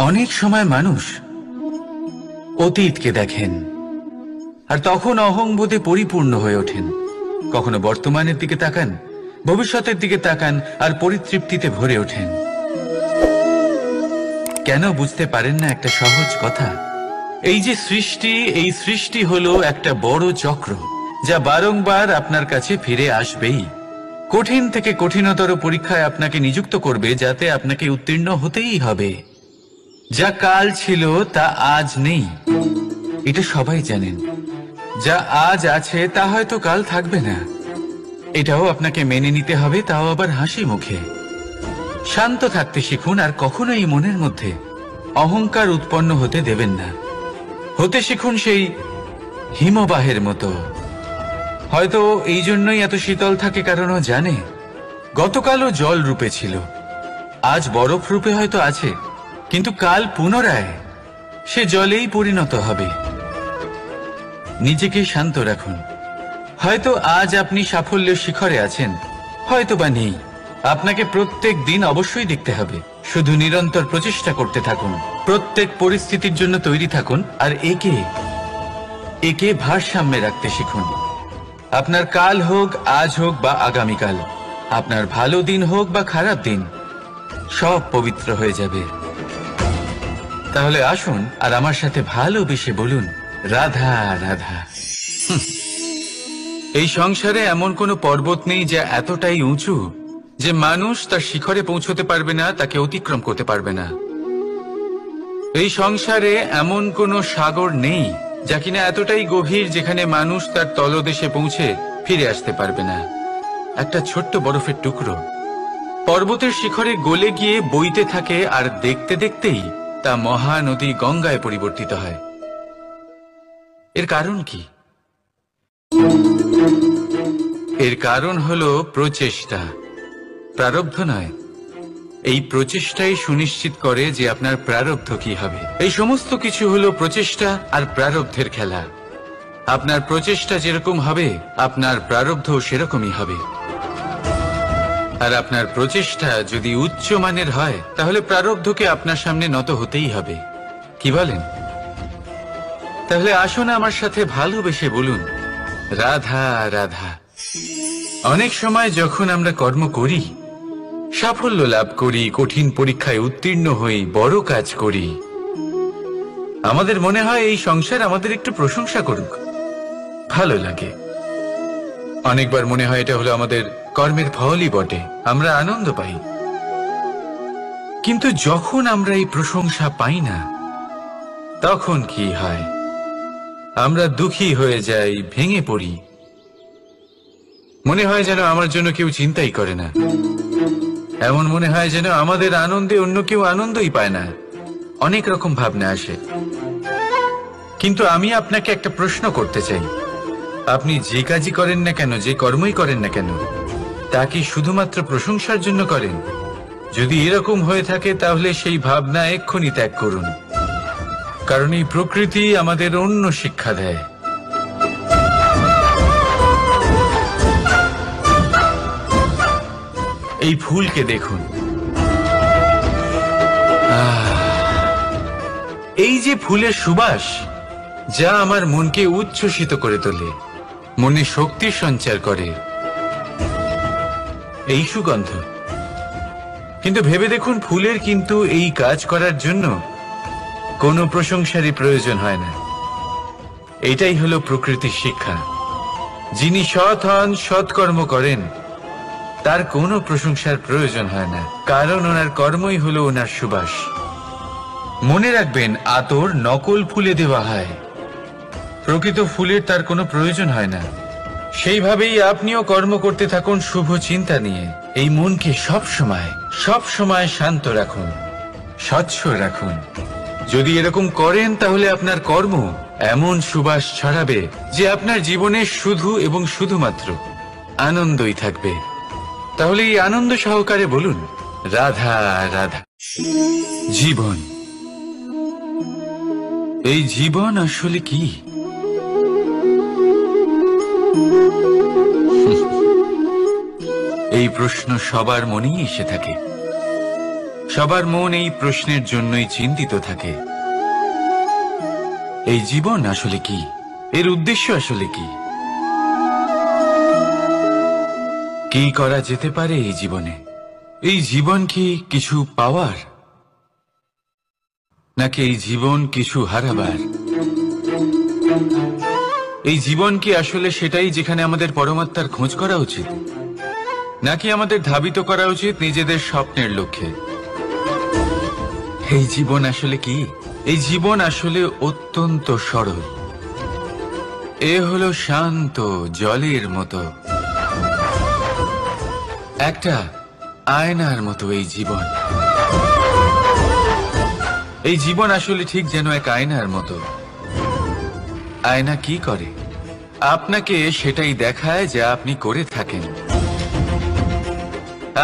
অনেক সময় মানুষ অতীতকে দেখেন আর তখন অহংবোধে পরিপূর্ণ হয়ে ওঠেন। কখনো বর্তমানের দিকে তাকান, ভবিষ্যতের দিকে তাকান আর পরিতৃপ্তিতে ভরে ওঠেন। কেন বুঝতে পারেন না একটা সহজ কথা? এই যে সৃষ্টি, এই সৃষ্টি হলো একটা বড় চক্র যা বারংবার আপনার কাছে ফিরে আসবেই। কঠিন থেকে কঠিনতর পরীক্ষায় আপনাকে নিযুক্ত করবে, যাতে আপনাকে উত্তীর্ণ হতেই হবে। যা কাল ছিল তা আজ নেই, এটা সবাই জানেন। যা আজ আছে তা হয়তো কাল থাকবে না, এটাও আপনাকে মেনে নিতে হবে, তাও আবার হাসি মুখে। শান্ত থাকতে শিখুন আর কখনোই মনের মধ্যে অহংকার উৎপন্ন হতে দেবেন না। হতে শিখুন সেই হিমবাহের মতো। হয়তো এই জন্যই এত শীতল থাকে, কারণ ও জানে গতকালও জল রূপে ছিল, আজ বরফ রূপে হয়তো আছে, কিন্তু কাল পুনরায় সে জলেই পরিণত হবে। নিজেকে শান্ত রাখুন। হয়তো আজ আপনি সাফল্যের শিখরে আছেন, হয়তো বা নেই। আপনাকে প্রত্যেক দিন অবশ্যই দেখতে হবে। শুধু নিরন্তর প্রচেষ্টা করতে থাকুন, প্রত্যেক পরিস্থিতির জন্য তৈরি থাকুন আর একে ভারসাম্যে রাখতে শিখুন। আপনার কাল হোক, আজ হোক বা আগামীকাল, আপনার ভালো দিন হোক বা খারাপ দিন, সব পবিত্র হয়ে যাবে। তাহলে আসুন আর আমার সাথে ভালোবেসে বলুন, রাধা রাধা। এই সংসারে এমন কোনো পর্বত নেই যা এতটাই উঁচু যে মানুষ তার শিখরে পৌঁছতে পারবে না, তাকে অতিক্রম করতে পারবে না। এই সংসারে এমন কোনো সাগর নেই যা কিনা এতটাই গভীর যেখানে মানুষ তার তলদেশে পৌঁছে ফিরে আসতে পারবে না। একটা ছোট্ট বরফের টুকরো পর্বতের শিখরে গলে গিয়ে বইতে থাকে, আর দেখতে দেখতেই তা মহানদী গঙ্গায় পরিবর্তিত হয়। এর কারণ কি? এর কারণ হলো প্রচেষ্টা, প্রারব্ধ নয়। এই প্রচেষ্টাই সুনিশ্চিত করে যে আপনার প্রারব্ধ কি হবে। এই সমস্ত কিছু হলো প্রচেষ্টা আর প্রারব্ধের খেলা। আপনার প্রচেষ্টা যেরকম হবে, আপনার প্রারব্ধ সেরকমই হবে। আর আপনার প্রচেষ্টা যদি উচ্চ মানের হয়, তাহলে প্রারব্ধকে আপনার সামনে নত হতেই হবে। কি বলেন? তাহলে আসুন আমার সাথে ভালোবেসে বলুন, রাধা রাধা। অনেক সময় যখন আমরা কর্ম করি, সাফল্য লাভ করি, কঠিন পরীক্ষায় উত্তীর্ণ হই, বড় কাজ করি, আমাদের মনে হয় এই সংসার আমাদের একটু প্রশংসা করুক, ভালো লাগে। অনেকবার মনে হয় এটা হলো আমাদের কর্মের ফলই বটে, আমরা আনন্দ পাই। কিন্তু যখন আমরা এই প্রশংসা পাই না, তখন কি হয়? আমরা দুঃখী হয়ে যাই, ভেঙে পড়ি। মনে হয় যেন আমার জন্য কেউ চিন্তাই করে না। এমন মনে হয় যেন আমাদের আনন্দে অন্য কেউ আনন্দই পায় না। অনেক রকম ভাবনা আসে। কিন্তু আমি আপনাকে একটা প্রশ্ন করতে চাই, আপনি যে কাজই করেন না কেন, যে কর্মই করেন না কেন, তা কি শুধুমাত্র প্রশংসার জন্য করেন? যদি এরকম হয়ে থাকে, তাহলে সেই ভাবনা এক্ষুনি ত্যাগ করুন। কারণ এই প্রকৃতি আমাদের অন্য শিক্ষা দেয়। এই ফুলকে দেখুন, এই যে ফুলের সুবাস, যা আমার মনকে উচ্ছ্বসিত করে তোলে, মনে শক্তির সঞ্চার করে, এই সুগন্ধ। কিন্তু ভেবে দেখুন, ফুলের কিন্তু এই কাজ করার জন্য কোনো প্রশংসারই প্রয়োজন হয় না। এটাই হলো প্রকৃতির শিক্ষা। যিনি সৎ হন, সৎকর্ম করেন, তার কোনো প্রশংসার প্রয়োজন হয় না, কারণ ওনার কর্মই হলো ওনার সুবাস। মনে রাখবেন, আতর নকল ফুলে দেওয়া হয়, প্রকৃত ফুলের তার কোনো প্রয়োজন হয় না। সেইভাবেই আপনিও কর্ম করতে থাকুন শুভ চিন্তা নিয়ে। এই মনকে সব সময় শান্ত রাখুন, স্বচ্ছ রাখুন। যদি এরকম করেন, তাহলে আপনার কর্ম এমন সুবাস ছড়াবে যে আপনার জীবনে শুধু এবং শুধুমাত্র আনন্দই থাকবে। তাহলে এই আনন্দ সহকারে বলুন, রাধা রাধা। জীবন, এই জীবন আসলে কি? এই প্রশ্ন সবার মনেই এসে থাকে। সবার মন এই প্রশ্নের জন্যই চিন্তিত থাকে, এই জীবন আসলে কি, এর উদ্দেশ্য আসলে কি, কি করা যেতে পারে এই জীবনে? এই জীবন কি কিছু পাওয়ার, নাকি এই জীবন কিছু হারাবার? এই জীবন কি আসলে সেটাই যেখানে আমাদের পরমাত্মার খোঁজ করা উচিত, নাকি আমাদের ধাবিত করা উচিত নিজেদের স্বপ্নের লক্ষ্যে? এই জীবন আসলে কি? এই জীবন আসলে অত্যন্ত সরল। এ হলো শান্ত জলের মতো, একটা আয়নার মতো এই জীবন। এই জীবন আসলে ঠিক যেন এক আয়নার মতো। আয়না কি করে? আপনাকে সেটাই দেখায় যা আপনি করে থাকেন।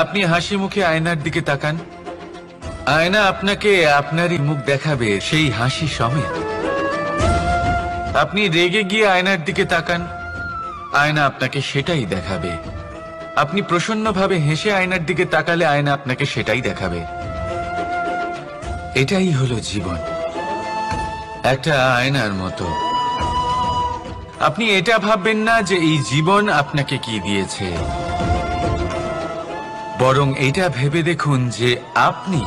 আপনি হাসি মুখে আয়নার দিকে তাকান, আয়না আপনাকে আপনারই মুখ দেখাবে সেই হাসি সমেত। আপনি রেগে গিয়ে আয়নার দিকে তাকান, আয়না আপনাকে সেটাই দেখাবে। আপনি প্রসন্নভাবে হেসে আয়নার দিকে তাকালে আয়না আপনাকে সেটাই দেখাবে। এটাই হলো জীবন, একটা আয়নার মতো। আপনি এটা ভাববেন না যে এই জীবন আপনাকে কি দিয়েছে, বরং এটা ভেবে দেখুন যে আপনি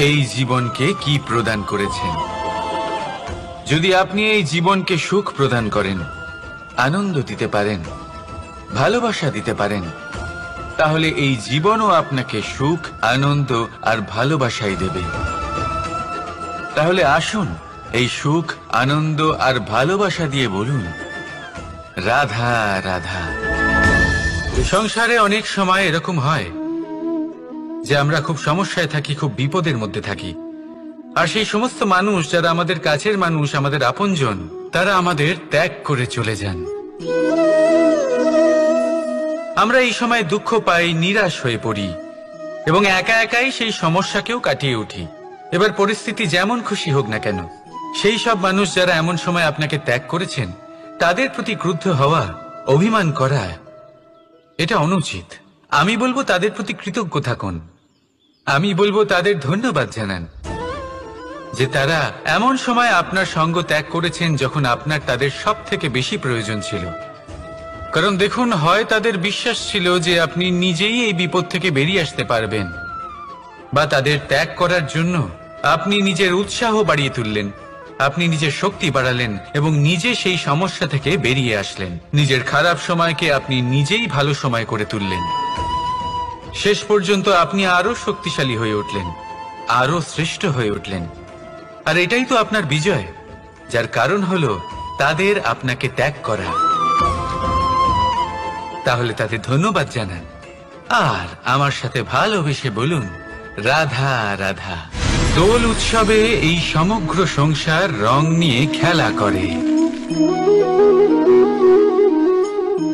এই জীবনকে কি প্রদান করেছেন। যদি আপনি এই জীবনকে সুখ প্রদান করেন, আনন্দ দিতে পারেন, ভালোবাসা দিতে পারেন, তাহলে এই জীবনও আপনাকে সুখ, আনন্দ আর ভালোবাসাই দেবে। তাহলে আসুন এই সুখ, আনন্দ আর ভালোবাসা দিয়ে বলুন, রাধা রাধা। সংসারে অনেক সময় এরকম হয় যে আমরা খুব সমস্যায় থাকি, খুব বিপদের মধ্যে থাকি, আর সেই সমস্ত মানুষ যারা আমাদের কাছের মানুষ, আমাদের আপনজন, তারা আমাদের ত্যাগ করে চলে যান। আমরা এই সময় দুঃখ পাই, নিরাশ হয়ে পড়ি এবং একা একাই সেই সমস্যাকেও কাটিয়ে উঠি। এবার পরিস্থিতি যেমন খুশি হোক না কেন, সেই সব মানুষ যারা এমন সময় আপনাকে ত্যাগ করেছেন, তাদের প্রতি ক্রুদ্ধ হওয়া, অভিমান করা, এটা অনুচিত। আমি বলবো তাদের প্রতি কৃতজ্ঞ থাকুন। আমি বলবো তাদের ধন্যবাদ জানান যে তারা এমন সময় আপনার সঙ্গ ত্যাগ করেছেন যখন আপনার তাদের সব থেকে বেশি প্রয়োজন ছিল। কারণ দেখুন, হয় তাদের বিশ্বাস ছিল যে আপনি নিজেই এই বিপদ থেকে বেরিয়ে আসতে পারবেন, বা তাদের ত্যাগ করার জন্য আপনি নিজের উৎসাহ বাড়িয়ে তুললেন, আপনি নিজের শক্তি বাড়ালেন এবং নিজে সেই সমস্যা থেকে বেরিয়ে আসলেন। নিজের খারাপ সময়কে আপনি নিজেই ভালো সময় করে তুললেন। শেষ পর্যন্ত আপনি আরো শক্তিশালী হয়ে উঠলেন, আরো শ্রেষ্ঠ হয়ে উঠলেন। আর এটাই তো আপনার বিজয়, যার কারণ হলো তাদের আপনাকে ত্যাগ করা। তাহলে তাদের ধন্যবাদ জানান আর আমার সাথে ভালোবেসে বলুন, রাধা রাধা। দোল উৎসবে এই সমগ্র সংসার রং নিয়ে খেলা করে,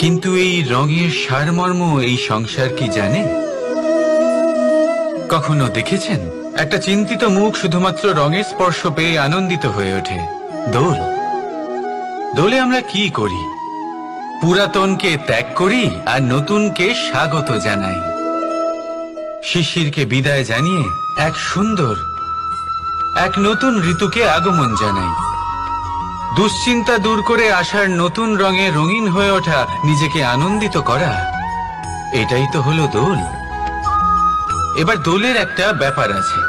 কিন্তু এই রঙের সারমর্ম এই সংসার কি জানে? কখনো দেখেছেন একটা চিন্তিত মুখ শুধুমাত্র রঙের স্পর্শ পেয়ে আনন্দিত হয়ে ওঠে? দোলে আমরা কি করি? পুরাতনকে ত্যাগ করি আর নতুনকে স্বাগত জানাই। শিশিরকে বিদায় জানিয়ে এক সুন্দর, এক নতুন ঋতুকে আগমন জানাই। দুশ্চিন্তা দূর করে আসার নতুন রঙে রঙিন হয়ে ওঠা, নিজেকে আনন্দিত করা, এটাই তো হলো দোল। এবার দোলের একটা ব্যাপার আছে,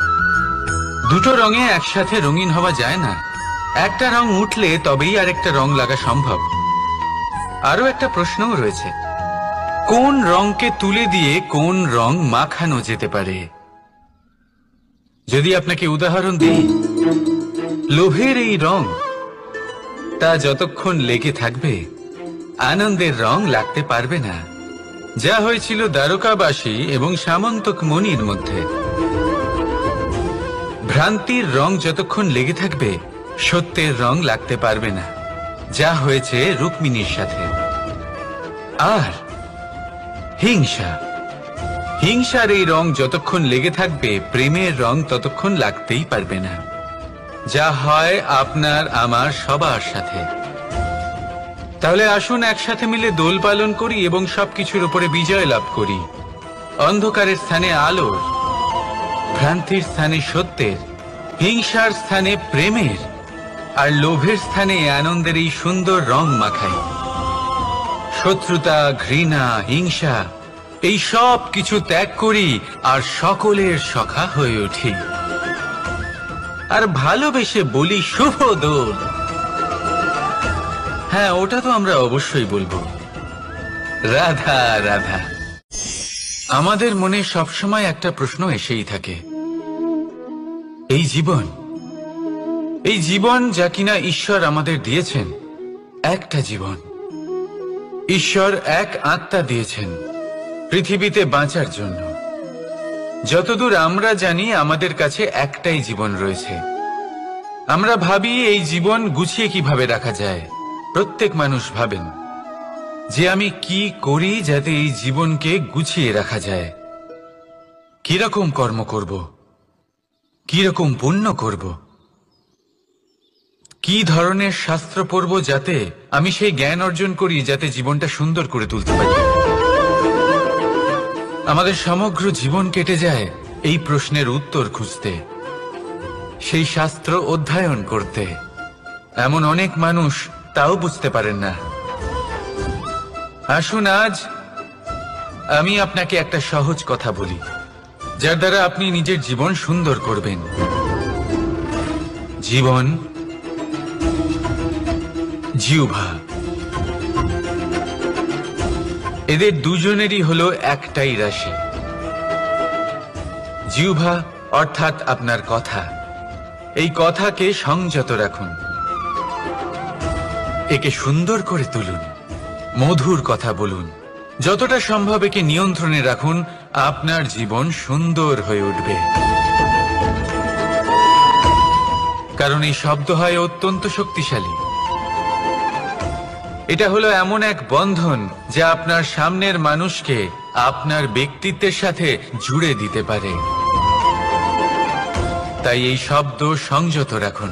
দুটো রঙে একসাথে রঙিন হওয়া যায় না। একটা রং উঠলে তবেই আরেকটা রং লাগা সম্ভব। আরো একটা প্রশ্নও রয়েছে, কোন রংকে তুলে দিয়ে কোন রং মাখানো যেতে পারে? যদি আপনাকে উদাহরণ দিই, লোভের এই রং, তা যতক্ষণ লেগে থাকবে আনন্দের রং লাগতে পারবে না। যা হয়েছিল দ্বারকাবাসী এবং সামন্তক মণির মধ্যে। ভ্রান্তির রং যতক্ষণ লেগে থাকবে সত্যের রং লাগতে পারবে না, যা হয়েছে রুক্মিণীর সাথে। আর হিংসার এই রং যতক্ষণ লেগে থাকবে প্রেমের রং ততক্ষণ লাগতেই পারবে না, যা হয় আপনার আমার সবার সাথে। তাহলে আসুন একসাথে মিলে দোল পালন করি এবং সবকিছুর উপরে বিজয় লাভ করি। অন্ধকারের স্থানে আলোর, ভ্রান্তির স্থানে সত্যের, হিংসার স্থানে প্রেমের, আর লোভের স্থানে আনন্দের এই সুন্দর রং মাখাই। শত্রুতা, ঘৃণা, হিংসা এই সব কিছু ত্যাগ করি আর সকলের সখা হয়ে উঠি। আর ভালোবেসে বলি শুভ দোল। হ্যাঁ, ওটা তো আমরা অবশ্যই বলবো, রাধা রাধা। আমাদের মনে সবসময় একটা প্রশ্ন এসেই থাকে, এই জীবন যা কিনা ঈশ্বর আমাদের দিয়েছেন, একটা জীবন। ঈশ্বর এক আত্মা দিয়েছেন পৃথিবীতে বাঁচার জন্য। যতদূর আমরা জানি আমাদের কাছে একটাই জীবন রয়েছে। আমরা ভাবি এই জীবন গুছিয়ে কিভাবে রাখা যায়। প্রত্যেক মানুষ ভাবেন যে আমি কি করি যাতে এই জীবনকে গুছিয়ে রাখা যায়, কিরকম কর্ম করব, কিরকম পুণ্য করব, কি ধরনের শাস্ত্র পড়ব যাতে আমি সেই জ্ঞান অর্জন করি যাতে জীবনটা সুন্দর করে তুলতে পারি। আমাদের সমগ্র জীবন কেটে যায় এই প্রশ্নের উত্তর খুঁজতে, সেই শাস্ত্র অধ্যয়ন করতে। এমন অনেক মানুষ তাও বুঝতে পারেন না। আসুন আজ আমি আপনাকে একটা সহজ কথা বলি, যার দ্বারা আপনি নিজের জীবন সুন্দর করবেন। জীবন, জিহ্বা, এদের দুজনেরই হলো একটাই রাশি। জিহ্বা অর্থাৎ আপনার কথা, এই কথাকে সংযত রাখুন, একে সুন্দর করে তুলুন, মধুর কথা বলুন, যতটা সম্ভব একে নিয়ন্ত্রণে রাখুন। আপনার জীবন সুন্দর হয়ে উঠবে। কারণ এই শব্দ হয় অত্যন্ত শক্তিশালী। এটা হলো এমন এক বন্ধন যা আপনার সামনের মানুষকে আপনার ব্যক্তিত্বের সাথে জুড়ে দিতে পারে। তাই এই শব্দ সংযত রাখুন,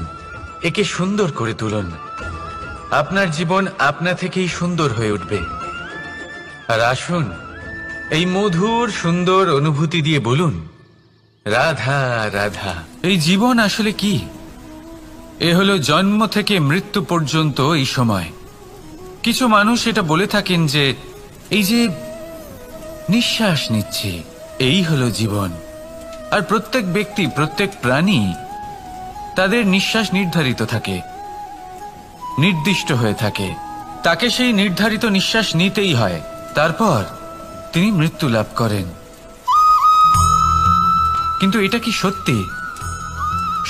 একে সুন্দর করে তুলুন। আপনার জীবন আপনা থেকেই সুন্দর হয়ে উঠবে। আর আসুন এই মধুর সুন্দর অনুভূতি দিয়ে বলুন, রাধা রাধা। এই জীবন আসলে কি? এ হলো জন্ম থেকে মৃত্যু পর্যন্ত এই সময়। কিছু মানুষ এটা বলে থাকেন যে এই যে নিঃশ্বাস নিচ্ছি, এই হলো জীবন। আর প্রত্যেক ব্যক্তি, প্রত্যেক প্রাণী, তাদের নিঃশ্বাস নির্ধারিত থাকে, নির্দিষ্ট হয়ে থাকে। তাকে সেই নির্ধারিত নিঃশ্বাস নিতেই হয়, তারপর তিনি মৃত্যু লাভ করেন। কিন্তু এটা কি সত্যি?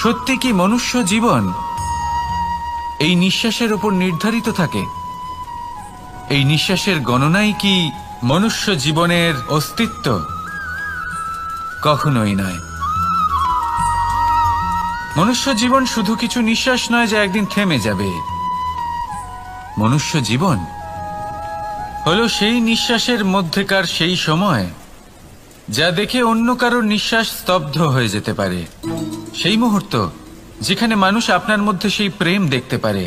সত্যি কি মনুষ্য জীবন এই নিঃশ্বাসের উপর নির্ধারিত থাকে? এই নিঃশ্বাসের গণনাই কি মনুষ্য জীবনের অস্তিত্ব? কখনোই নয়। মনুষ্য জীবন শুধু কিছু নিঃশ্বাস নয় যা একদিন থেমে যাবে। মনুষ্য জীবন হলো সেই নিঃশ্বাসের মধ্যেকার সেই সময় যা দেখে অন্য কারোর নিঃশ্বাস স্তব্ধ হয়ে যেতে পারে। সেই মুহূর্ত যেখানে মানুষ আপনার মধ্যে সেই প্রেম দেখতে পারে,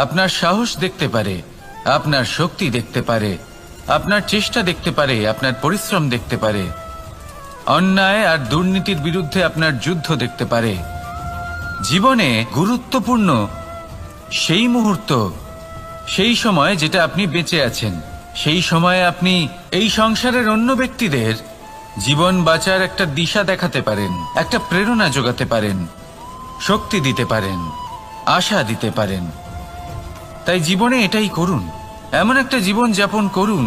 আপনার সাহস দেখতে পারে, আপনার শক্তি দেখতে পারে, আপনার চেষ্টা দেখতে পারে, আপনার পরিশ্রম দেখতে পারে, অন্যায় আর দুর্নীতির বিরুদ্ধে আপনার যুদ্ধ দেখতে পারে। জীবনে গুরুত্বপূর্ণ সেই মুহূর্ত, সেই সময় যেটা আপনি বেঁচে আছেন, সেই সময়ে আপনি এই সংসারের অন্য ব্যক্তিদের জীবন বাঁচার একটা দিশা দেখাতে পারেন, একটা প্রেরণা যোগাতে পারেন, শক্তি দিতে পারেন, আশা দিতে পারেন। তাই জীবনে এটাই করুন, এমন একটা জীবন যাপন করুন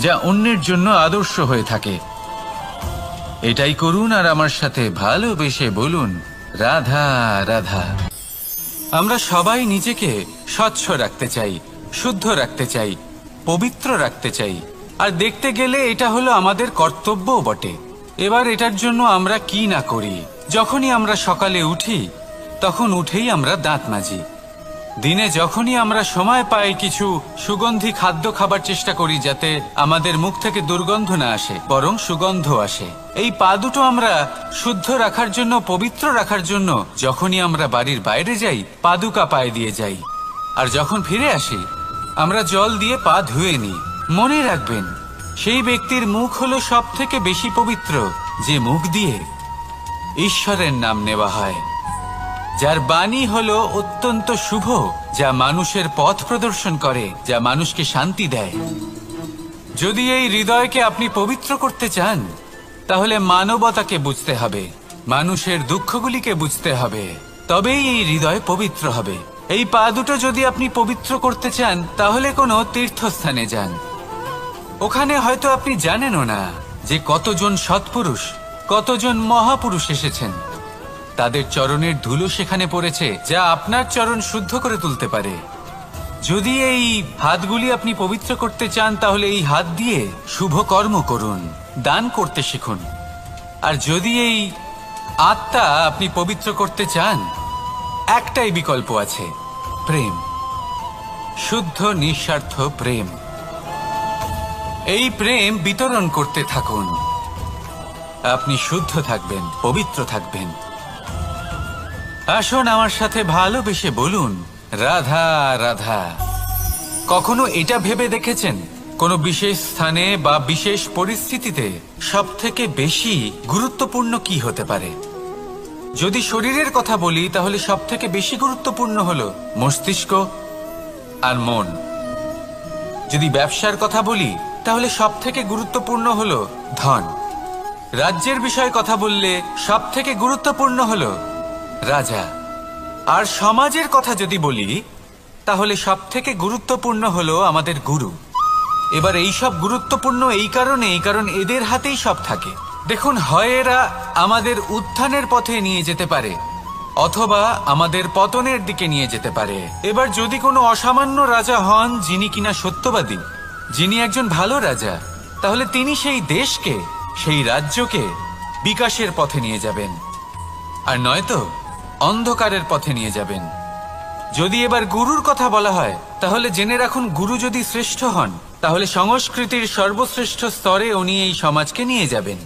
যা অন্যের জন্য আদর্শ হয়ে থাকে। এটাই করুন আর আমার সাথে ভালোবেসে বলুন, রাধা রাধা। আমরা সবাই নিজেকে স্বচ্ছ রাখতে চাই, শুদ্ধ রাখতে চাই, পবিত্র রাখতে চাই। আর দেখতে গেলে এটা হলো আমাদের কর্তব্যও বটে। এবার এটার জন্য আমরা কি না করি। যখনই আমরা সকালে উঠি তখন উঠেই আমরা দাঁত মাজি। দিনে যখনই আমরা সময় পাই কিছু সুগন্ধি খাদ্য খাবার চেষ্টা করি যাতে আমাদের মুখ থেকে দুর্গন্ধ না আসে, বরং সুগন্ধ আসে। এই পা দুটো আমরা শুদ্ধ রাখার জন্য, পবিত্র রাখার জন্য যখনই আমরা বাড়ির বাইরে যাই পাদুকা পায়ে দিয়ে যাই, আর যখন ফিরে আসি আমরা জল দিয়ে পা ধুয়ে নিই। মনে রাখবেন, সেই ব্যক্তির মুখ হলো সব থেকে বেশি পবিত্র যে মুখ দিয়ে ঈশ্বরের নাম নেওয়া হয়, যার বাণী হলো অত্যন্ত শুভ, যা মানুষের পথ প্রদর্শন করে, যা মানুষকে শান্তি দেয়। যদি এই হৃদয়কে আপনি পবিত্র করতে চান, তাহলে মানবতাকে বুঝতে হবে, মানুষের দুঃখগুলিকে বুঝতে হবে, তবেই এই হৃদয় পবিত্র হবে। এই পা দুটো যদি আপনি পবিত্র করতে চান, তাহলে কোনো তীর্থস্থানে যান। ওখানে হয়তো আপনি জানেনও না যে কতজন সৎপুরুষ, কতজন মহাপুরুষ এসেছেন। তাদের চরণের ধুলো সেখানে পড়েছে, যা আপনার চরণ শুদ্ধ করে তুলতে পারে। যদি এই হাতগুলি আপনি পবিত্র করতে চান, তাহলে এই হাত দিয়ে শুভ কর্ম করুন, দান করতে শিখুন। আর যদি এই আত্মা আপনি পবিত্র করতে চান, একটাই বিকল্প আছে, প্রেম, শুদ্ধ নিঃস্বার্থ প্রেম। এই প্রেম বিতরণ করতে থাকুন, আপনি শুদ্ধ থাকবেন, পবিত্র থাকবেন। আসুন আমার সাথে ভালোবেসে বলুন, রাধা রাধা। কখনো এটা ভেবে দেখেছেন কোনো বিশেষ স্থানে বা বিশেষ পরিস্থিতিতে সবথেকে বেশি গুরুত্বপূর্ণ কি হতে পারে? যদি শরীরের কথা বলি, তাহলে সবথেকে বেশি গুরুত্বপূর্ণ হলো মস্তিষ্ক আর মন। যদি ব্যবসার কথা বলি, তাহলে সবথেকে গুরুত্বপূর্ণ হলো ধন। রাজ্যের বিষয়ে কথা বললে সবথেকে গুরুত্বপূর্ণ হলো রাজা। আর সমাজের কথা যদি বলি, তাহলে সবথেকে গুরুত্বপূর্ণ হলো আমাদের গুরু। এবার এই সব গুরুত্বপূর্ণ এই কারণেই, কারণ এদের হাতেই সব থাকে। দেখুন, হয় এরা আমাদের উত্থানের পথে নিয়ে যেতে পারে, অথবা আমাদের পতনের দিকে নিয়ে যেতে পারে। এবার যদি কোনো অসামান্য রাজা হন, যিনি কিনা সত্যবাদী, যিনি একজন ভালো রাজা, তাহলে তিনি সেই দেশকে, সেই রাজ্যকে বিকাশের পথে নিয়ে যাবেন, আর নয়তো অন্ধকারের পথে নিয়ে যাবেন। যদি এবার গুরুর কথা বলা হয়, তাহলে জেনে রাখুন, গুরু যদি শ্রেষ্ঠ হন, তাহলে সংস্কৃতির সর্বশ্রেষ্ঠ স্তরে উনি এই সমাজকে নিয়ে যাবেন।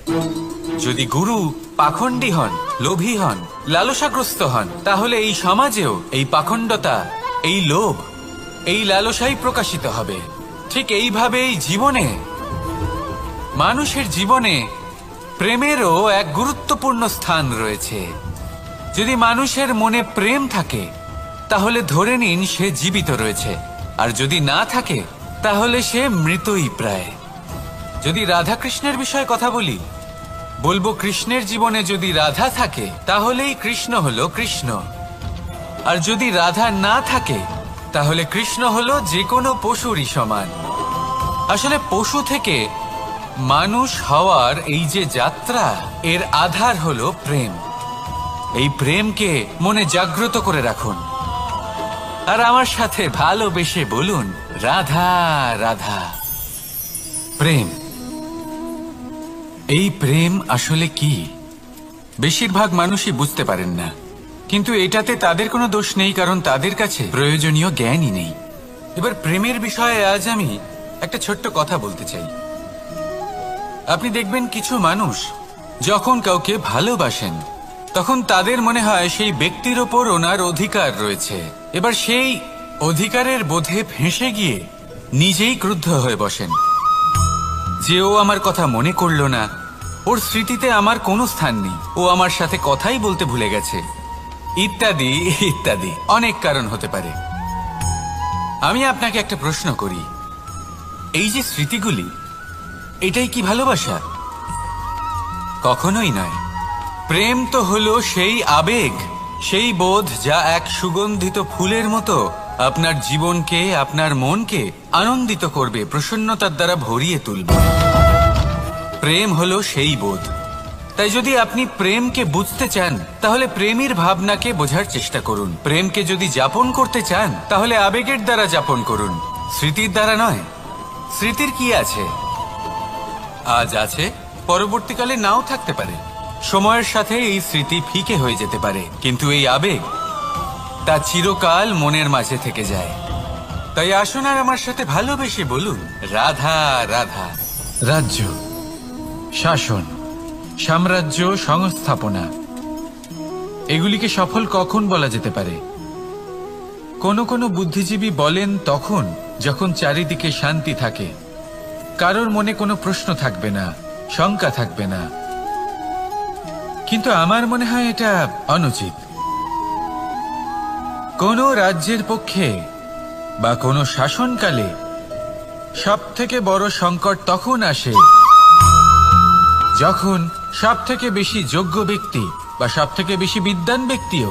যদি গুরু পাখণ্ডী হন, লোভী হন, লালসাগ্রস্ত হন, তাহলে এই সমাজেও এই পাখণ্ডতা, এই লোভ, এই লালসাই প্রকাশিত হবে। ঠিক এইভাবেই জীবনে, মানুষের জীবনে প্রেমেরও এক গুরুত্বপূর্ণ স্থান রয়েছে। যদি মানুষের মনে প্রেম থাকে, তাহলে ধরে নিন সে জীবিত রয়েছে, আর যদি না থাকে, তাহলে সে মৃতই প্রায়। যদি রাধা কৃষ্ণের বিষয়ে কথা বলি, বলবো কৃষ্ণের জীবনে যদি রাধা থাকে, তাহলেই কৃষ্ণ হলো কৃষ্ণ। আর যদি রাধা না থাকে, তাহলে কৃষ্ণ হলো যে কোনো পশুরই সমান। আসলে পশু থেকে মানুষ হওয়ার এই যে যাত্রা, এর আধার হলো প্রেম। এই প্রেমকে মনে জাগ্রত করে রাখুন, আর আমার সাথে ভালোবেসে বলুন, রাধা রাধা। প্রেম, এই প্রেম আসলে কি? বেশিরভাগ মানুষই বুঝতে পারেন না, কিন্তু এটাতে তাদের কোনো দোষ নেই, কারণ তাদের কাছে প্রয়োজনীয় জ্ঞানই নেই। এবার প্রেমের বিষয়ে আজ আমি একটা ছোট্ট কথা বলতে চাই। আপনি দেখবেন কিছু মানুষ যখন কাউকে ভালোবাসেন, তখন তাদের মনে হয় সেই ব্যক্তির ওপর ওনার অধিকার রয়েছে। এবার সেই অধিকারের বোধে ফেঁসে গিয়ে নিজেই ক্রুদ্ধ হয়ে বসেন যে ও আমার কথা মনে করলো না, ওর স্মৃতিতে আমার কোনো স্থান নেই, ও আমার সাথে কথাই বলতে ভুলে গেছে, ইত্যাদি ইত্যাদি। অনেক কারণ হতে পারে। আমি আপনাকে একটা প্রশ্ন করি, এই যে স্মৃতিগুলি, এটাই কি ভালোবাসা? কখনোই নয়। প্রেম তো হলো সেই আবেগ, সেই বোধ, যা এক সুগন্ধিত ফুলের মতো আপনার জীবনকে, আপনার মনকে আনন্দিত করবে, প্রসন্নতার দ্বারা ভরিয়ে তুলবে। প্রেম হলো সেই বোধ। তাই যদি আপনি প্রেমকে বুঝতে চান, তাহলে প্রেমের ভাবনাকে বোঝার চেষ্টা করুন। প্রেমকে যদি যাপন করতে চান, তাহলে আবেগের দ্বারা যাপন করুন, স্মৃতির দ্বারা নয়। স্মৃতির কি আছে? আজ আছে, পরবর্তীকালে নাও থাকতে পারে। সময়ের সাথে এই স্মৃতি ফিকে হয়ে যেতে পারে, কিন্তু এই আবেগ, তা চিরকাল মনের মাঝে থেকে যায়। তাই আসুন আর আমার সাথে ভালোবেসে বলুন, রাধা রাধা। রাজ্য, শাসন, সাম্রাজ্য, সংস্থাপনা, এগুলিকে সফল কখন বলা যেতে পারে? কোনো কোনো বুদ্ধিজীবী বলেন তখন, যখন চারিদিকে শান্তি থাকে, কারোর মনে কোনো প্রশ্ন থাকবে না, শঙ্কা থাকবে না, কিন্তু আমার মনে হয় এটা অনুচিত। কোন রাজ্যের পক্ষে বা কোনো শাসনকালে সবথেকে বড় সংকট তখন আসে যখন সবথেকে বেশি যোগ্য ব্যক্তি বা সবথেকে বেশি বিদ্বান ব্যক্তিও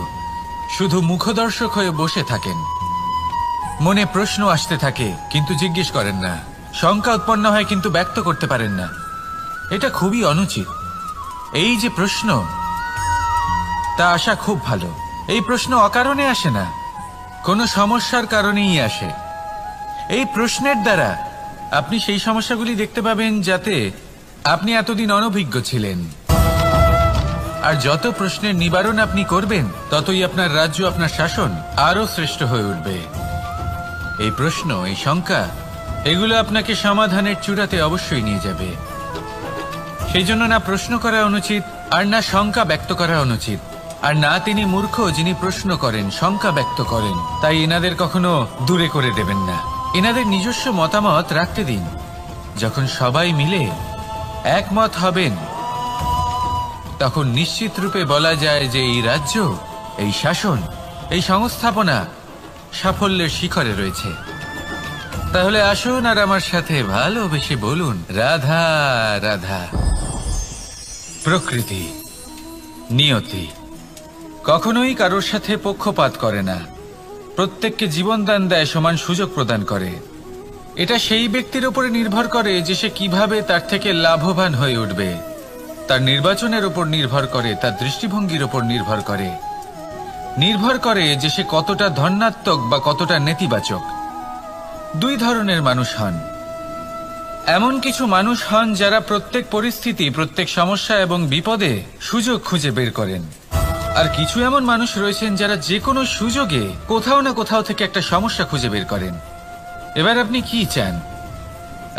শুধু মুখদর্শক হয়ে বসে থাকেন। মনে প্রশ্ন আসতে থাকে কিন্তু জিজ্ঞেস করেন না, শঙ্কা উৎপন্ন হয় কিন্তু ব্যক্ত করতে পারেন না। এটা খুবই অনুচিত। এই যে প্রশ্ন, তা আসা খুব ভালো। এই প্রশ্ন অকারণে আসে না, কোনো সমস্যার কারণেই আসে। এই প্রশ্নের দ্বারা আপনি সেই সমস্যাগুলি দেখতে পাবেন যাতে আপনি এতদিন অনভিজ্ঞ ছিলেন। আর যত প্রশ্নের নিবারণ আপনি করবেন, ততই আপনার রাজ্য, আপনার শাসন আরো শ্রেষ্ঠ হয়ে উঠবে। এই প্রশ্ন, এই শঙ্কা, এগুলো আপনাকে সমাধানের চূড়াতে অবশ্যই নিয়ে যাবে। সেই জন্য না প্রশ্ন করা অনুচিত, আর না শঙ্কা ব্যক্ত করা অনুচিত, আর না তিনি মূর্খ যিনি প্রশ্ন করেন, শঙ্কা ব্যক্ত করেন। তাই এনাদের কখনো দূরে করে দেবেন না, এনাদের নিজস্ব মতামত রাখতে দিন। যখন সবাই মিলে একমত হবেন, তখন নিশ্চিত রূপে বলা যায় যে এই রাজ্য, এই শাসন, এই সংস্থাপনা সাফল্যের শিখরে রয়েছে। তাহলে আসুন আর আমার সাথে ভালোবেসে বলুন, রাধা রাধা। প্রকৃতি, নিয়তি কখনোই কারোর সাথে পক্ষপাত করে না, প্রত্যেককে জীবনদান দেয়, সমান সুযোগ প্রদান করে। এটা সেই ব্যক্তির উপরে নির্ভর করে যে সে কিভাবে তার থেকে লাভবান হয়ে উঠবে। তার নির্বাচনের উপর নির্ভর করে, তার দৃষ্টিভঙ্গির উপর নির্ভর করে যে সে কতটা ধনাত্মক বা কতটা নেতিবাচক। দুই ধরনের মানুষ হন। এমন কিছু মানুষ হন যারা প্রত্যেক পরিস্থিতি, প্রত্যেক সমস্যা এবং বিপদে সুযোগ খুঁজে বের করেন। আর কিছু এমন মানুষ রয়েছেন যারা যে কোনো সুযোগে কোথাও না কোথাও থেকে একটা সমস্যা খুঁজে বের করেন। এবার আপনি কি চান?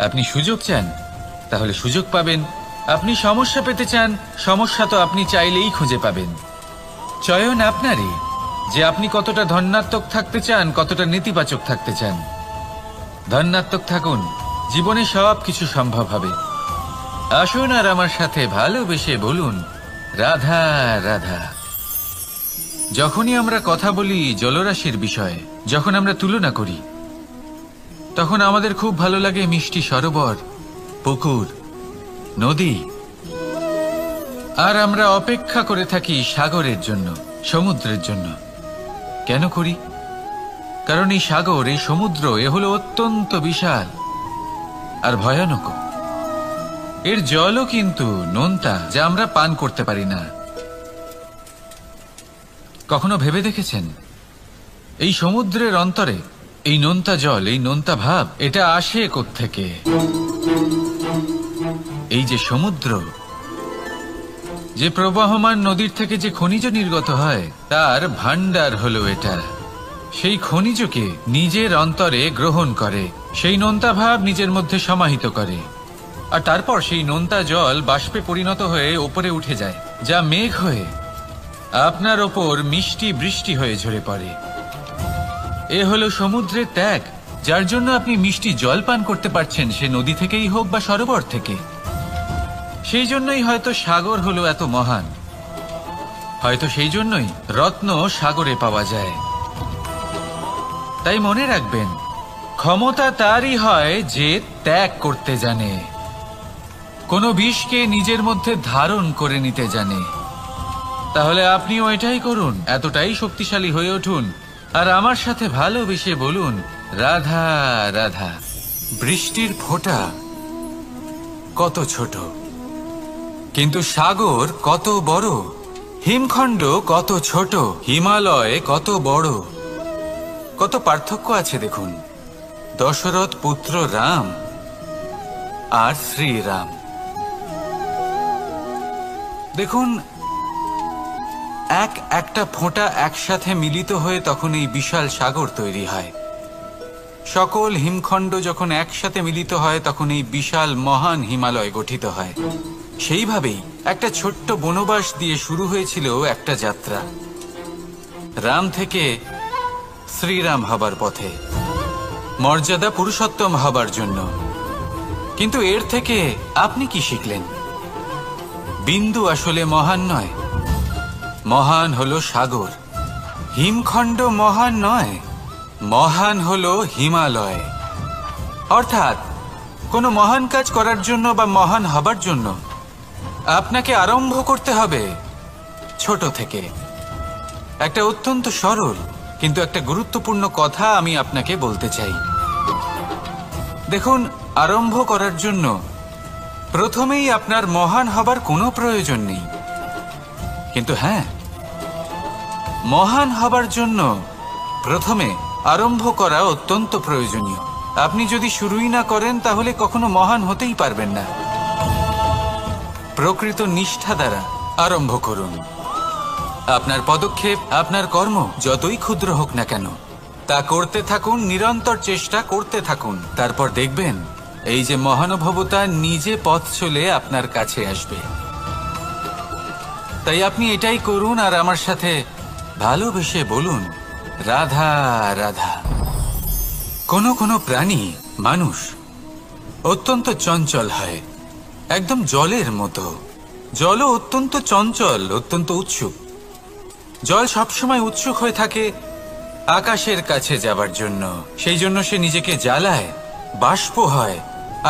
আপনি সুযোগ চান, তাহলে সুযোগ পাবেন। আপনি সমস্যা পেতে চান, সমস্যা তো আপনি চাইলেই খুঁজে পাবেন। চয়ন আপনারই, যে আপনি কতটা ধনাত্মক থাকতে চান, কতটা নেতিবাচক থাকতে চান। ধনাত্মক থাকুন, জীবনে সব কিছু সম্ভব হবে। আসুন আর আমার সাথে ভালোবেসে বলুন, রাধা রাধা। যখনই আমরা কথা বলি জলরাশির বিষয়ে, যখন আমরা তুলনা করি, তখন আমাদের খুব ভালো লাগে মিষ্টি সরোবর, পুকুর, নদী। আর আমরা অপেক্ষা করে থাকি সাগরের জন্য, সমুদ্রের জন্য। কেন করি? কারণ এই সাগর, এই সমুদ্র, এ হলো অত্যন্ত বিশাল আর ভয়ানক। এর জলও কিন্তু নোনতা, যা আমরা পান করতে পারি না। কখনো ভেবে দেখেছেন এই সমুদ্রের অন্তরে এই নোনতা জল, এই নোনতা ভাব, এটা আসে কোত্থেকে? এই যে সমুদ্র, যে প্রবাহমান নদীর থেকে যে খনিজ নির্গত হয়, তার ভান্ডার হলো এটা। সেই খনিজকে নিজের অন্তরে গ্রহণ করে, সেই নোনতা ভাব নিজের মধ্যে সমাহিত করে, আর তারপর সেই নোনতা জল বাষ্পে পরিণত হয়ে ওপরে উঠে যায়, যা মেঘ হয়ে আপনার ওপর মিষ্টি বৃষ্টি হয়ে ঝরে পড়ে। এ হলো সমুদ্রের ত্যাগ, যার জন্য আপনি মিষ্টি জল পান করতে পারছেন, সে নদী থেকেই হোক বা সরোবর থেকে। সেই জন্যই হয়তো সাগর হলো এত মহান, হয়তো সেই জন্যই রত্ন সাগরে পাওয়া যায়। তাই মনে রাখবেন, ক্ষমতা তারই হয় যে ত্যাগ করতে জানে, কোনো বিষকে নিজের মধ্যে ধারণ করে নিতে জানে। তাহলে আপনিও এটাই করুন, এতটাই শক্তিশালী হয়ে উঠুন, আর আমার সাথে ভালোবেসে বলুন, রাধা রাধা। বৃষ্টির ফোঁটা কত ছোট, কিন্তু সাগর কত বড়। হিমখণ্ড কত ছোট, হিমালয় কত বড়। কত পার্থক্য আছে দেখুন। দশরথ পুত্র রাম আর শ্রীরাম। দেখুন, একটা ফোঁটা একসাথে মিলিত হয়ে তখন এই বিশাল সাগর তৈরি হয়। সকল হিমখণ্ড যখন একসাথে মিলিত হয়, তখন এই বিশাল মহান হিমালয় গঠিত হয়। সেইভাবেই একটা ছোট্ট বনবাস দিয়ে শুরু হয়েছিল একটা যাত্রা, রাম থেকে শ্রীরাম হবার পথে, মর্যাদা পুরুষোত্তম হবার জন্য। কিন্তু এর থেকে আপনি কি শিখলেন? বিন্দু আসলে মহান নয়, মহান হলো সাগর, হিমখণ্ড মহান নয়, মহান হলো হিমালয়। অর্থাৎ কোনো মহান কাজ করার জন্য বা মহান হবার জন্য আপনাকে আরম্ভ করতে হবে ছোট থেকে। একটা অত্যন্ত সরল কিন্তু একটা গুরুত্বপূর্ণ কথা আমি আপনাকে বলতে চাই। দেখুন, আরম্ভ করার জন্য প্রথমেই আপনার মহান হবার কোনো প্রয়োজন নেই, কিন্তু হ্যাঁ, মহান হবার জন্য প্রথমে আরম্ভ করা অত্যন্ত প্রয়োজনীয়। আপনি যদি শুরুই না করেন তাহলে কখনো মহান হতেই পারবেন না। প্রকৃত নিষ্ঠা দ্বারা আরম্ভ করুন। আপনার পদক্ষেপ, আপনার কর্ম যতই ক্ষুদ্র হোক না কেন, তা করতে থাকুন, নিরন্তর চেষ্টা করতে থাকুন। তারপর দেখবেন এই যে মহানুভবতা নিজে পথ চলে আপনার কাছে আসবে। তাই আপনি এটাই করুন আর আমার সাথে ভালোবেসে বলুন, রাধা রাধা। কোনো প্রাণী, মানুষ অত্যন্ত চঞ্চল হয়, একদম জলের মতো। জলও অত্যন্ত চঞ্চল, অত্যন্ত উৎসুক। জল সবসময় উৎসুক হয়ে থাকে আকাশের কাছে যাবার জন্য। সেই জন্য সে নিজেকে জ্বালায়, বাষ্প হয়,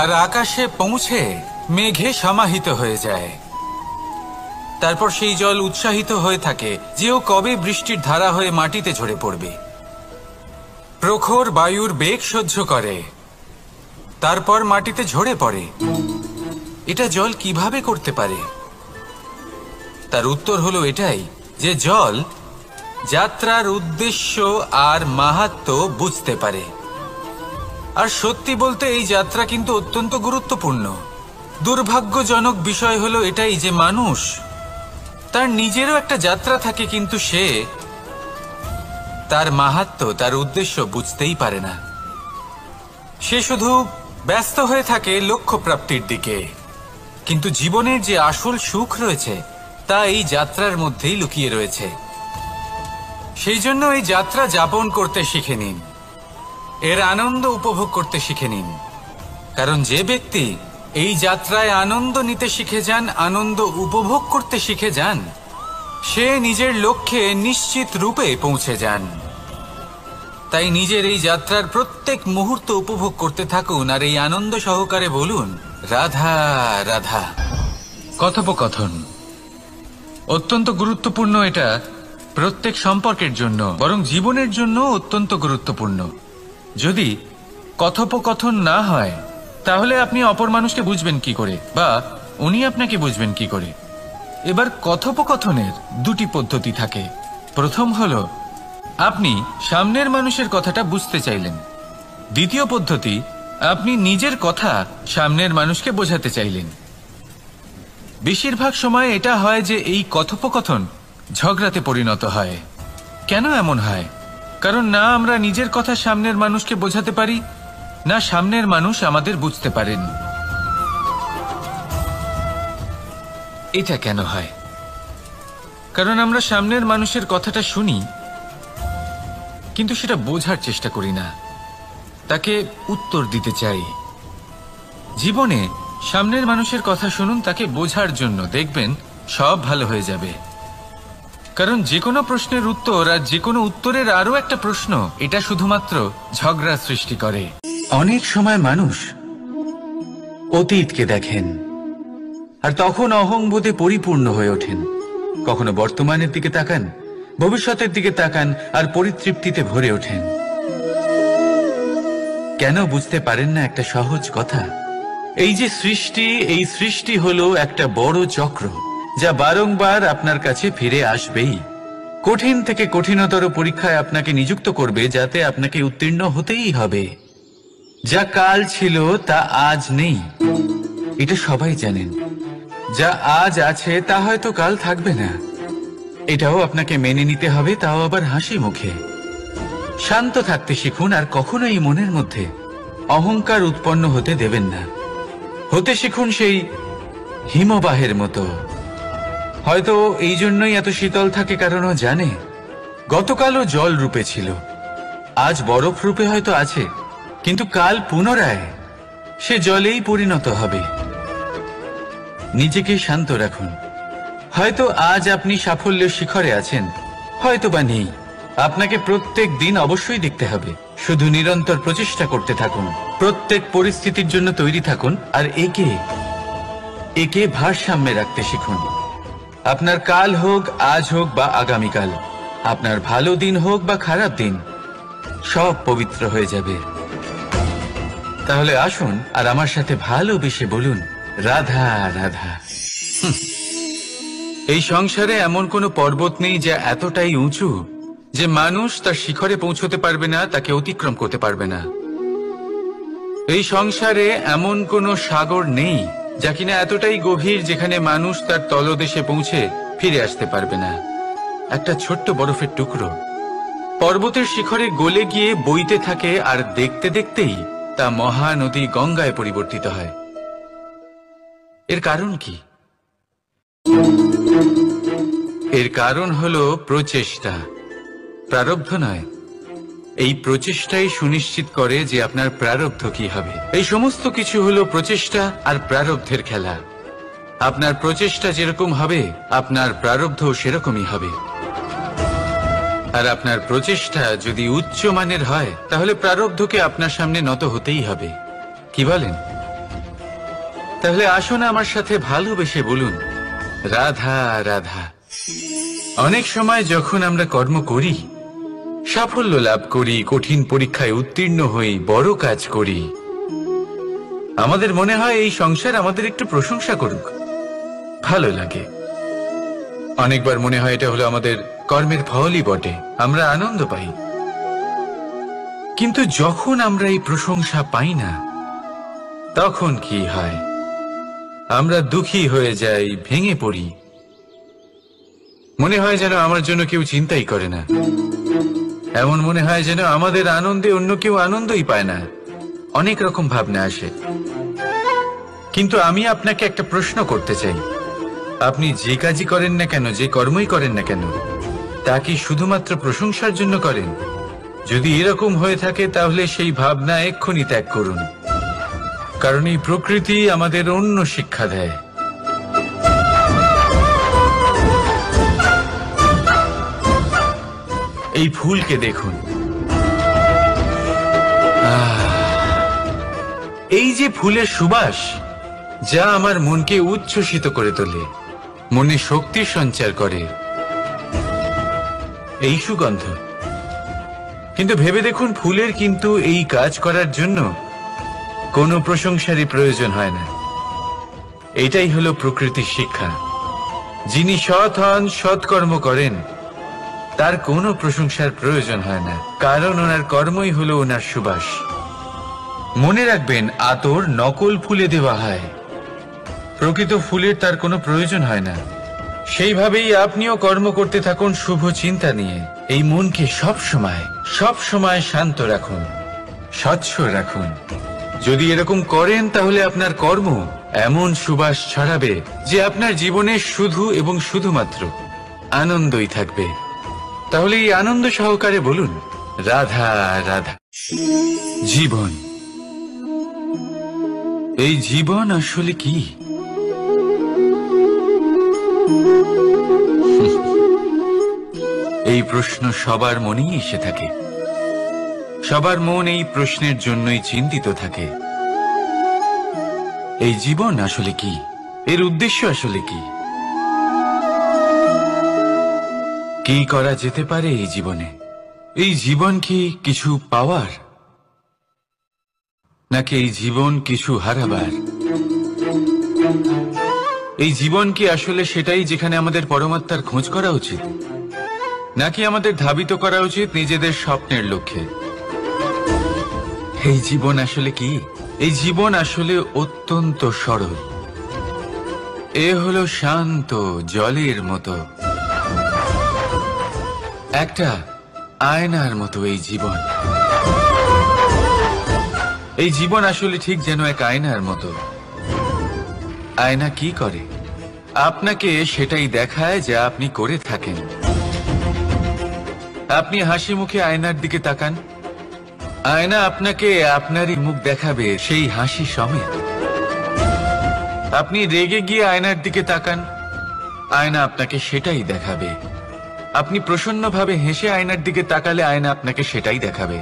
আর আকাশে পৌঁছে মেঘে সমাহিত হয়ে যায়। তারপর সেই জল উৎসাহিত হয়ে থাকে যে ও কবে বৃষ্টির ধারা হয়ে মাটিতে ঝরে পড়বে। প্রখর বায়ুর বেগ সহ্য করে, তারপর মাটিতে ঝরে পড়ে। এটা জল কিভাবে করতে পারে? তার উত্তর হলো এটাই যে জল যাত্রার উদ্দেশ্য আর মাহাত্ম্য বুঝতে পারে। আর সত্যি বলতে এই যাত্রা কিন্তু অত্যন্ত গুরুত্বপূর্ণ। দুর্ভাগ্যজনক বিষয় হলো এটাই যে মানুষ তার নিজেরও একটা যাত্রা থাকে, কিন্তু সে তার মাহাত্ম্য, তার উদ্দেশ্য বুঝতেই পারে না। সে শুধু ব্যস্ত হয়ে থাকে লক্ষ্য প্রাপ্তির দিকে। কিন্তু জীবনের যে আসল সুখ রয়েছে তা এই যাত্রার মধ্যেই লুকিয়ে রয়েছে। সেই জন্য এই যাত্রা যাপন করতে শিখে নিন, এর আনন্দ উপভোগ করতে শিখে নিন। কারণ যে ব্যক্তি এই যাত্রায় আনন্দ নিতে শিখে যান, আনন্দ উপভোগ করতে শিখে যান, সে নিজের লক্ষ্যে নিশ্চিত রূপে পৌঁছে যান। তাই নিজের এই যাত্রার প্রত্যেক মুহূর্ত উপভোগ করতে থাকুন আর এই আনন্দ সহকারে বলুন, রাধা রাধা। কথোপকথন অত্যন্ত গুরুত্বপূর্ণ। এটা প্রত্যেক সম্পর্কের জন্য, বরং জীবনের জন্য অত্যন্ত গুরুত্বপূর্ণ। যদি কথোপকথন না হয় তাহলে আপনি অপর মানুষকে বুঝবেন কি করে, বা উনি আপনাকে বুঝবেন কি করে? এবার কথোপকথনের দুটি পদ্ধতি থাকে। প্রথম হলো আপনি সামনের মানুষের কথাটা বুঝতে চাইলেন। দ্বিতীয় পদ্ধতি, আপনি নিজের কথা সামনের মানুষকে বোঝাতে চাইলেন। বেশিরভাগ সময় এটা হয় যে এই কথোপকথন ঝগড়াতে পরিণত হয়। কেন এমন হয়? কারণ না আমরা নিজের কথা সামনের মানুষকে বোঝাতে পারি, না সামনের মানুষ আমাদের বুঝতে পারেন। এটা কেন হয়? কারণ আমরা সামনের মানুষের কথাটা শুনি, কিন্তু সেটা বোঝার চেষ্টা করি না, তাকে উত্তর দিতে চাই। জীবনে সামনের মানুষের কথা শুনুন তাকে বোঝার জন্য, দেখবেন সব ভালো হয়ে যাবে। কারণ যে কোনো প্রশ্নের উত্তর আর যে কোনো উত্তরের আরো একটা প্রশ্ন, এটা শুধুমাত্র ঝগড়া সৃষ্টি করে। অনেক সময় মানুষ অতীতকে দেখেন আর তখন অহংবোধে পরিপূর্ণ হয়ে ওঠেন। কখনো বর্তমানের দিকে তাকান, ভবিষ্যতের দিকে তাকান আর পরিতৃপ্তিতে ভরে ওঠেন। কেন বুঝতে পারেন না একটা সহজ কথা? এই যে সৃষ্টি, এই সৃষ্টি হলো একটা বড় চক্র যা বারংবার আপনার কাছে ফিরে আসবেই। কঠিন থেকে কঠিনতর পরীক্ষায় আপনাকে নিযুক্ত করবে, যাতে আপনাকে উত্তীর্ণ হতেই হবে। যা কাল ছিল তা আজ নেই, এটা সবাই জানেন। যা আজ আছে তা হয়তো কাল থাকবে না, এটাও আপনাকে মেনে নিতে হবে, তাও আবার হাসি মুখে। শান্ত থাকতে শিখুন আর কখনোই মনের মধ্যে অহংকার উৎপন্ন হতে দেবেন না। হতে শিখুন সেই হিমবাহের মতো। হয়তো এই জন্যই এত শীতল থাকে, কারণ ও জানে গতকালও জল রূপে ছিল, আজ বরফ রূপে হয়তো আছে, কিন্তু কাল পুনরায় সে জলেই পরিণত হবে। নিজেকে শান্ত রাখুন। হয়তো আজ আপনি সাফল্যের শিখরে আছেন, হয়তো বা নেই। আপনাকে প্রত্যেক দিন অবশ্যই দেখতে হবে। শুধু নিরন্তর প্রচেষ্টা করতে থাকুন, প্রত্যেক পরিস্থিতির জন্য তৈরি থাকুন, আর একে ভারসাম্যে রাখতে শিখুন। আপনার কাল হোক, আজ হোক বা আগামীকাল, আপনার ভালো দিন হোক বা খারাপ দিন, সব পবিত্র হয়ে যাবে। তাহলে আসুন আর আমার সাথে ভালোবেসে বলুন, রাধা রাধা। এই সংসারে এমন কোনো পর্বত নেই যা এতটাই উঁচু যে মানুষ তার শিখরে পৌঁছতে পারবে না, তাকে অতিক্রম করতে পারবে না। এই সংসারে এমন কোনো সাগর নেই যা কিনা এতটাই গভীর যেখানে মানুষ তার তলদেশে পৌঁছে ফিরে আসতে পারবে না। একটা ছোট্ট বরফের টুকরো পর্বতের শিখরে গলে গিয়ে বইতে থাকে, আর দেখতে দেখতেই তা মহানদী গঙ্গায় পরিবর্তিত হয়। এর কারণ কি? এর কারণ হলো প্রচেষ্টা, প্রারব্ধ নয়। এই প্রচেষ্টাই সুনিশ্চিত করে যে আপনার প্রারব্ধ কি হবে। এই সমস্ত কিছু হলো প্রচেষ্টা আর প্রারব্ধের খেলা। আপনার প্রচেষ্টা যেরকম হবে, আপনার প্রারব্ধ সেরকমই হবে। আর আপনার প্রচেষ্টা যদি উচ্চ মানের হয়, তাহলে প্রারব্ধকে আপনার সামনে নত হতেই হবে। কি বলেন? তাহলে আসুন আমার সাথে ভালোবেসে বলুন, রাধা রাধা। অনেক সময় যখন আমরা কর্ম করি, সাফল্য লাভ করি, কঠিন পরীক্ষায় উত্তীর্ণ হই, বড় কাজ করি, আমাদের মনে হয় এই সংসার আমাদের একটু প্রশংসা করুক, ভালো লাগে। অনেকবার মনে হয় এটা হলো আমাদের কর্মের ফলই বটে, আমরা আনন্দ পাই। কিন্তু যখন আমরা এই প্রশংসা পাই না, তখন কি হয়? আমরা দুঃখী হয়ে যাই, ভেঙে পড়ি। মনে হয় যেন আমার জন্য কেউ চিন্তাই করে না। এমন মনে হয় যেন আমাদের আনন্দে অন্য কেউ আনন্দই পায় না। অনেক রকম ভাবনা আসে। কিন্তু আমি আপনাকে একটা প্রশ্ন করতে চাই, আপনি যে কাজই করেন না কেন, যে কর্মই করেন না কেন, তা কি শুধুমাত্র প্রশংসার জন্য করেন? যদি এরকম হয়ে থাকে, তাহলে সেই ভাবনা এক্ষুনি ত্যাগ করুন। কারণ এই প্রকৃতি আমাদের অন্য শিক্ষা দেয়। এই ফুলকে দেখুন, এই যে ফুলের সুবাস, যা আমার মনকে উচ্ছ্বসিত করে তোলে, মনে শক্তির সঞ্চার করে, এই সুগন্ধ। কিন্তু ভেবে দেখুন, ফুলের কিন্তু এই কাজ করার জন্য কোনো প্রশংসারই প্রয়োজন হয় না। এটাই হলো প্রকৃতির শিক্ষা। যিনি সৎ হন, সৎকর্ম করেন, তার কোনো প্রশংসার প্রয়োজন হয় না, কারণ ওনার কর্মই হলো ওনার সুবাস। মনে রাখবেন, আতর নকল ফুলে দেওয়া হয়, প্রকৃত ফুলের তার কোনো প্রয়োজন হয় না। সেইভাবেই আপনিও কর্ম করতে থাকুন শুভ চিন্তা নিয়ে। এই মনকে সব সময় শান্ত রাখুন, স্বচ্ছ রাখুন। যদি এরকম করেন, তাহলে আপনার কর্ম এমন সুবাস ছড়াবে যে আপনার জীবনে শুধু এবং শুধুমাত্র আনন্দই থাকবে। তাহলে এই আনন্দ সহকারে বলুন, রাধা রাধা। জীবন, এই জীবন আসলে কি? এই প্রশ্ন সবার মনেই এসে থাকে। সবার মন এই প্রশ্নের জন্যই চিন্তিত থাকে। এই জীবন আসলে কি? এর উদ্দেশ্য আসলে কি? কি করা যেতে পারে এই জীবনে? এই জীবন কি কিছু পাওয়ার, নাকি এই জীবন কিছু হারাবার? এই জীবন কি আসলে সেটাই যেখানে আমাদের পরমাত্মার খোঁজ করা উচিত, নাকি আমাদের ধাবিত করা উচিত নিজেদের স্বপ্নের লক্ষ্যে? এই জীবন আসলে কি? এই জীবন আসলে অত্যন্ত সরল। এ হলো শান্ত জলের মতো, একটা আয়নার মতো এই জীবন। এই জীবন আসলে ঠিক যেন এক আয়নার মতো। আয়না কি করে? আপনাকে সেটাই দেখায় যা আপনি করে থাকেন। আপনি হাসি মুখে আয়নার দিকে তাকান, আয়না আপনাকে আপনারই মুখ দেখাবে, সেই হাসি সমেত। আপনি রেগে গিয়ে আয়নার দিকে তাকান, আয়না আপনাকে সেটাই দেখাবে। আপনি প্রসন্নভাবে হেসে আয়নার দিকে তাকালে আয়না আপনাকে সেটাই দেখাবে।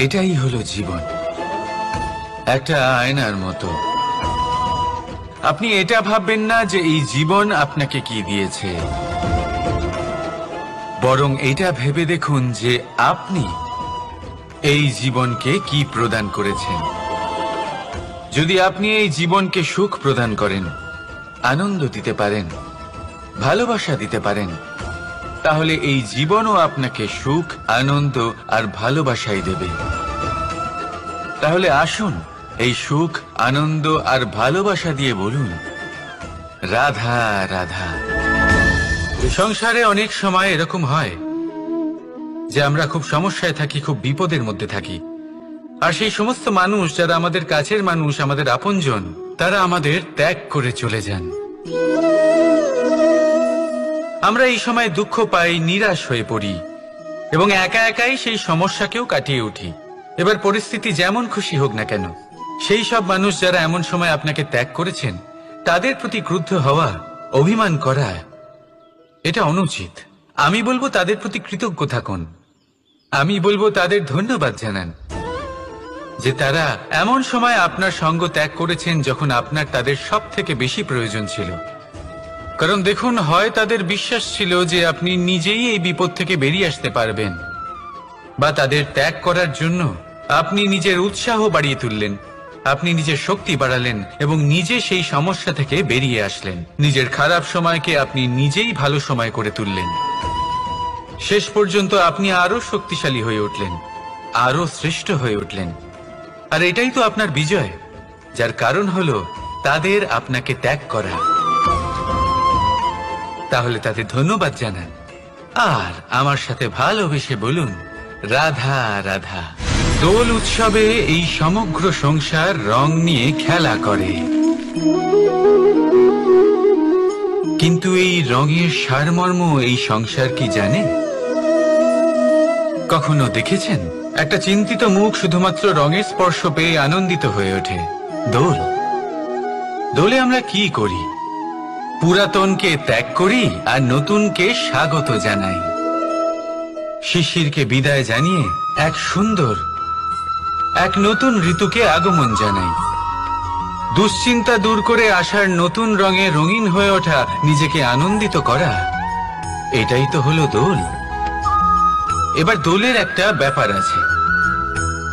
এটাই হলো জীবন, একটা আয়নার মতো। আপনি এটা ভাববেন না যে এই জীবন আপনাকে কি দিয়েছে, বরং এটা ভেবে দেখুন যে আপনি এই জীবনকে কি প্রদান করেছেন। যদি আপনি এই জীবনকে সুখ প্রদান করেন, আনন্দ দিতে পারেন, ভালোবাসা দিতে পারেন, তাহলে এই জীবনও আপনাকে সুখ, আনন্দ আর ভালোবাসাই দেবে। তাহলে আসুন এই সুখ, আনন্দ আর ভালোবাসা দিয়ে বলুন, রাধা রাধা। সংসারে অনেক সময় এরকম হয় যে আমরা খুব সমস্যায় থাকি, খুব বিপদের মধ্যে থাকি। আর সেই সমস্ত মানুষ যারা আমাদের কাছের মানুষ, আমাদের আপনজন, তারা আমাদের ত্যাগ করে চলে যান। আমরা এই সময় দুঃখ পাই, নিরাশ হয়ে পড়ি এবং একা একাই সেই সমস্যাকেও কাটিয়ে উঠি। এবার পরিস্থিতি যেমন খুশি হোক না কেন, সেই সব মানুষ যারা এমন সময় আপনাকে ত্যাগ করেছেন, তাদের প্রতি ক্রুদ্ধ হওয়া, অভিমান করা, এটা অনুচিত। আমি বলবো তাদের প্রতি কৃতজ্ঞ থাকুন। আমি বলবো তাদের ধন্যবাদ জানান যে তারা এমন সময় আপনার সঙ্গ ত্যাগ করেছেন যখন আপনার তাদের সব থেকে বেশি প্রয়োজন ছিল। কারণ দেখুন, হয় তাদের বিশ্বাস ছিল যে আপনি নিজেই এই বিপদ থেকে বেরিয়ে আসতে পারবেন, বা তাদের ত্যাগ করার জন্য আপনি নিজের উৎসাহ বাড়িয়ে তুললেন, আপনি নিজের শক্তি বাড়ালেন এবং নিজে সেই সমস্যা থেকে বেরিয়ে আসলেন। নিজের খারাপ সময়কে আপনি নিজেই ভালো সময় করে তুললেন। শেষ পর্যন্ত আপনি আরো শক্তিশালী হয়ে উঠলেন, আরো শ্রেষ্ঠ হয়ে উঠলেন। আর এটাই তো আপনার বিজয়, যার কারণ হলো তাদের আপনাকে ত্যাগ করা। তাহলে তাদের ধন্যবাদ জানান আর আমার সাথে ভালোবেসে বলুন, রাধা রাধা। দোল উৎসবে এই সমগ্র সংসার রং নিয়ে খেলা করে, কিন্তু এই রঙের সারমর্ম এই সংসার কি জানে? কখনো দেখেছেন একটা চিন্তিত মুখ শুধুমাত্র রঙের স্পর্শ পেয়ে আনন্দিত হয়ে ওঠে? দোলে আমরা কি করি? পুরাতনকে ত্যাগ করি আর নতুনকে স্বাগত জানাই। শিশিরকে বিদায় জানিয়ে এক সুন্দর, এক নতুন ঋতুকে আগমন জানাই। দুশ্চিন্তা দূর করে আসার নতুন রঙে রঙিন হয়ে ওঠা, নিজেকে আনন্দিত করা, এটাই তো হলো দোল। এবার দোলের একটা ব্যাপার আছে,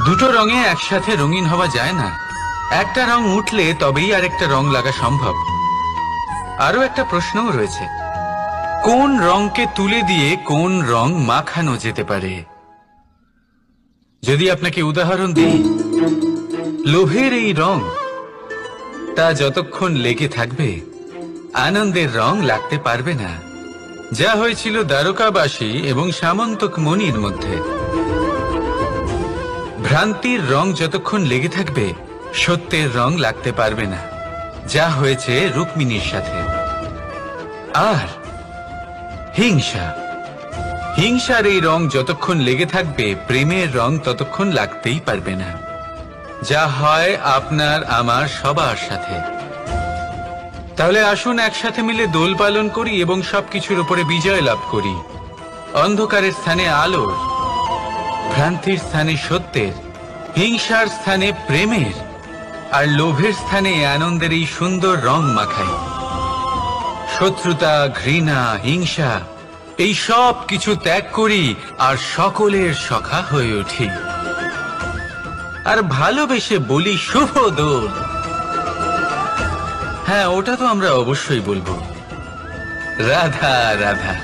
দুটো রঙে একসাথে রঙিন হওয়া যায় না। একটা রং উঠলে তবেই আরেকটা রং লাগা সম্ভব। আরো একটা প্রশ্নও রয়েছে, কোন রংকে তুলে দিয়ে কোন রং মাখানো যেতে পারে? যদি আপনাকে উদাহরণ দিই, লোভের এই রং, তা যতক্ষণ লেগে থাকবে আনন্দের রং লাগতে পারবে না। যা হয়েছিল দ্বারকাবাসী এবং সামন্তক মণির মধ্যে। ভ্রান্তির রং যতক্ষণ লেগে থাকবে সত্যের রং লাগতে পারবে না, যা হয়েছে রুক্মিণীর সাথে। আর হিংসার এই রং যতক্ষণ লেগে থাকবে প্রেমের রং ততক্ষণ লাগতেই পারবে না, যা হয় আপনার আমার সবার সাথে। তাহলে আসুন একসাথে মিলে দোল পালন করি এবং সবকিছুর উপরে বিজয় লাভ করি। অন্ধকারের স্থানে আলোর, ভ্রান্তির স্থানে সত্যের, হিংসার স্থানে প্রেমের, আর লোভের স্থানে আনন্দের এই সুন্দর রং মাখাই। শত্রুতা, ঘৃণা, হিংসা এই সব কিছু ত্যাগ করি আর সকলের সখা হয়ে উঠি। আর ভালোবেসে বলি, শুভ দোল। হ্যাঁ, ওটা তো আমরা অবশ্যই বলবো, রাধা রাধা।